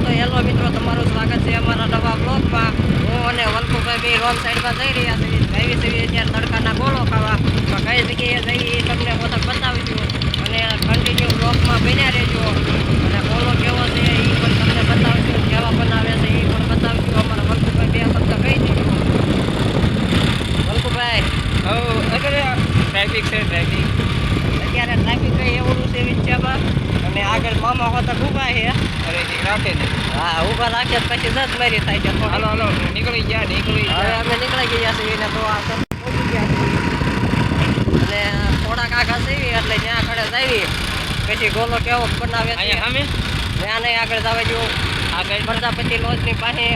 તો હેલો મિત્રો, તમારું સ્વાગત છે અમારા નવા બ્લોગમાં. હું અને વલ્કુભાઈ બે રોંગ સાઈડમાં જઈ રહ્યા છીએ. જઈએ છીએ અત્યારે તડકાના ગોળો ખાવા. તો કઈ જગ્યાએ જઈએ એ તમને પોતા બતાવીશું અને કન્ટિન્યુ બ્લોગમાં બન્યા રહેજો. અને ગોળો કેવો છે એ પણ તમને બતાવીશું, કેવા બનાવે છે એ પણ બતાવીશું. અમારા વલ્કુભાઈ બે શબ્દ કહી દીધું. વલ્કુભાઈ, ટ્રાફિક છે, ટ્રાફિક. અત્યારે ટ્રાફિક કઈ એવું છે વિચારમાં, અને આગળ મામા હોતા ઊભા છે. અરે રાખે ને. હા, ઊભા રાખે પછી દસ મારી થાય છે. હાલો હાલો, નીકળી ગયા. હવે અમે નીકળી ગયા છીએ ને તો આ પહોંચી ગયા છીએ. અને થોડાક આગળ જઈએ એટલે ત્યાં આગળ જઈએ પછી ગોલો કેવો બનાવે છે અહીંયા સામે ત્યાં નહીં આગળ જવા જેવું. આગળ પ્રજાપતિ લોજની પાસે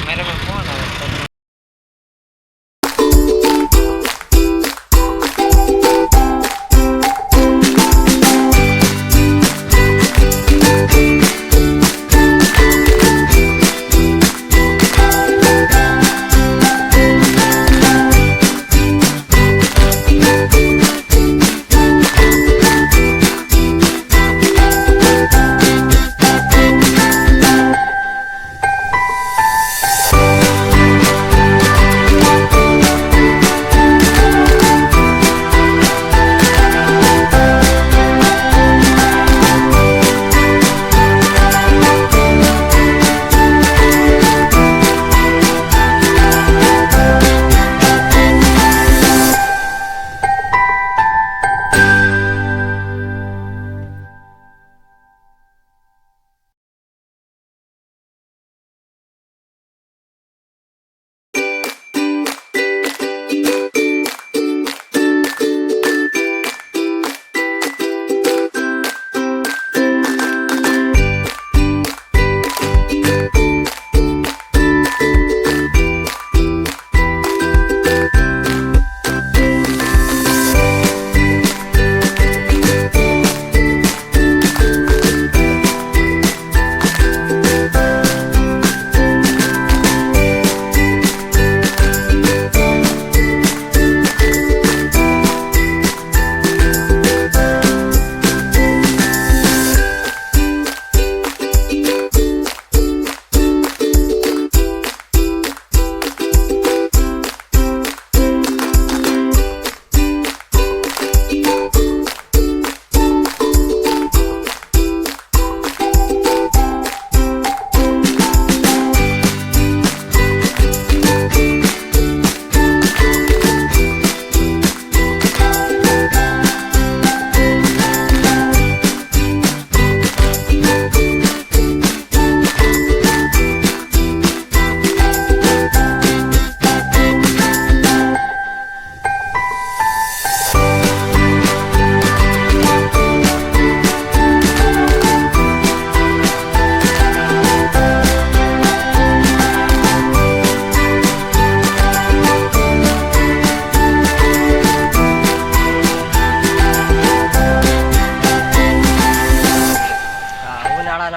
મારે ફોન આવે.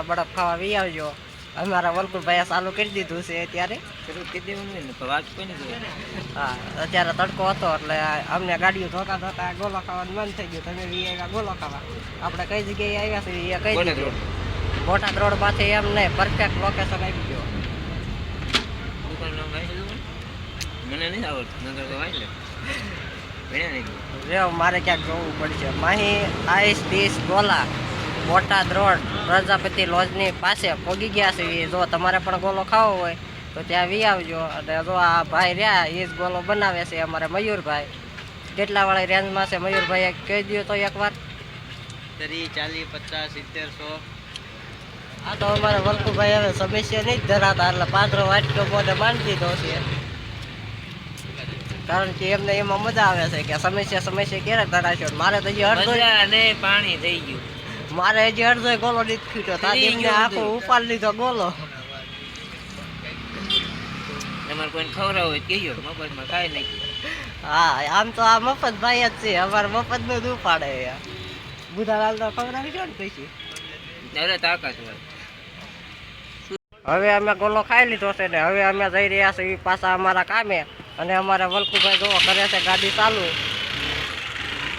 બરફ ખાવા વી આવજો. અમારા વલ્કુભાઈએ ચાલુ કરી દીધું છે અત્યારે. હા, અત્યારે તડકો હતો એટલે અમને ગાડીઓ ધોતા ધોતા ગોલો ખાવાનું મન થઈ ગયું. તમે વી આવ્યા ગોલો ખાવા. આપણે કઈ જગ્યાએ આવ્યા છીએ એ કઈ દીધું. બોટાદ રોડ પાસે એમ નહીં, પરફેક્ટ લોકેશન આવી ગયો. મને નહીં આવડતું, મારે ક્યાંક જવું પડશે. માહી આઈસ ડીશ ગોલા બોટાદ રોડ પ્રજાપતિ લોજની પાસે પહોંચી ગયા છે. જો તમારે પણ ગોલો ખાવો હોય તો ત્યાં વી આવજો. અને જો આ ભાઈ રહ્યા એ જ ગોલો બનાવે છે, અમારે મયુરભાઈ. કેટલા વાળી રેન્જમાં છે મયુરભાઈએ કહી દો તો એકવાર. 30, 40, 50, 70, 100. આ તો અમારે વલ્કુભાઈ હવે સમસ્યા નહીં જ ધરાતા એટલે પાત્રો વાટકો મોઢે બાંધી દીધો છે. કારણ કે એમને એમાં મજા આવે છે કે સમસ્યા ક્યારે ધરાશો. મારે તો હજી અડધો પાણી થઈ ગયું. મારે હજી અડધો ગોલો નથી ખૂટ્યો. તાજી એમને આખો ઉપાડ લીધો ગોલો. તમારે કોઈને ખવડાવ હોય કહેજો, મફતમાં ખાઈ નાખ્યું. હા, આમ તો આ મફત ભાઈ જ છે. અમારે મફત નું જ ઉપાડે. બુધાલાલ તો ખવડાવી છો ને પછી. તાકાત હોય. હવે અમે ગોલો ખાઈ લીધો છે ને હવે અમે જઈ રહ્યા છીએ પાછા અમારા કામે. અને અમારા વલ્કુભાઈ જો કરે છે ગાડી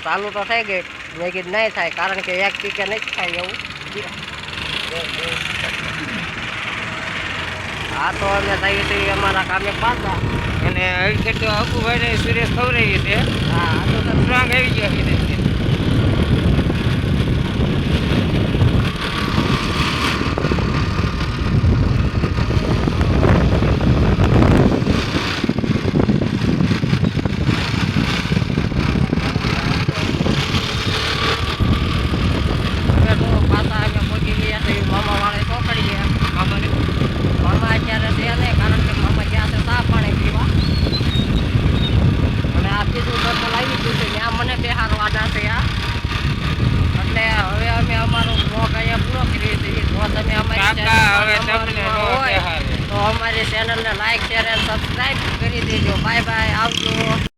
ચાલુ તો થઈ ગઈ. મેં કીધું નહીં થાય કારણ કે એક ટીકે નહીં થાય એવું. આ તો અમે જઈએ છીએ અમારા કામે પાછા. અને હવે તો અપુભાઈને સુરેશ ખવડાવી છે. હા આ તો સ્ટ્રોંગ આવી ગયો છે. હવે તો પાછા અમે પહોંચી ગયા છીએ મામા વાળે ચોકડીએ. મામા અત્યારે છે નહીં, કારણ કે મામા ગયા છે ચા પાણી પીવા. અને આ બીજું ડબલ આવી ગયું છે ત્યાં મને બેહારવાના છે આ. એટલે હવે અમે અમારો બ્લોગ અહીંયા પૂરો કરીએ છીએ. જો તમે અમારી કાકા હવે channel તમને માં નો હોય બેહારે. તો અમારી ચેનલને લાઈક શેર અને સબસ્ક્રાઈબ કરી દેજો. બાય બાય, આવજો.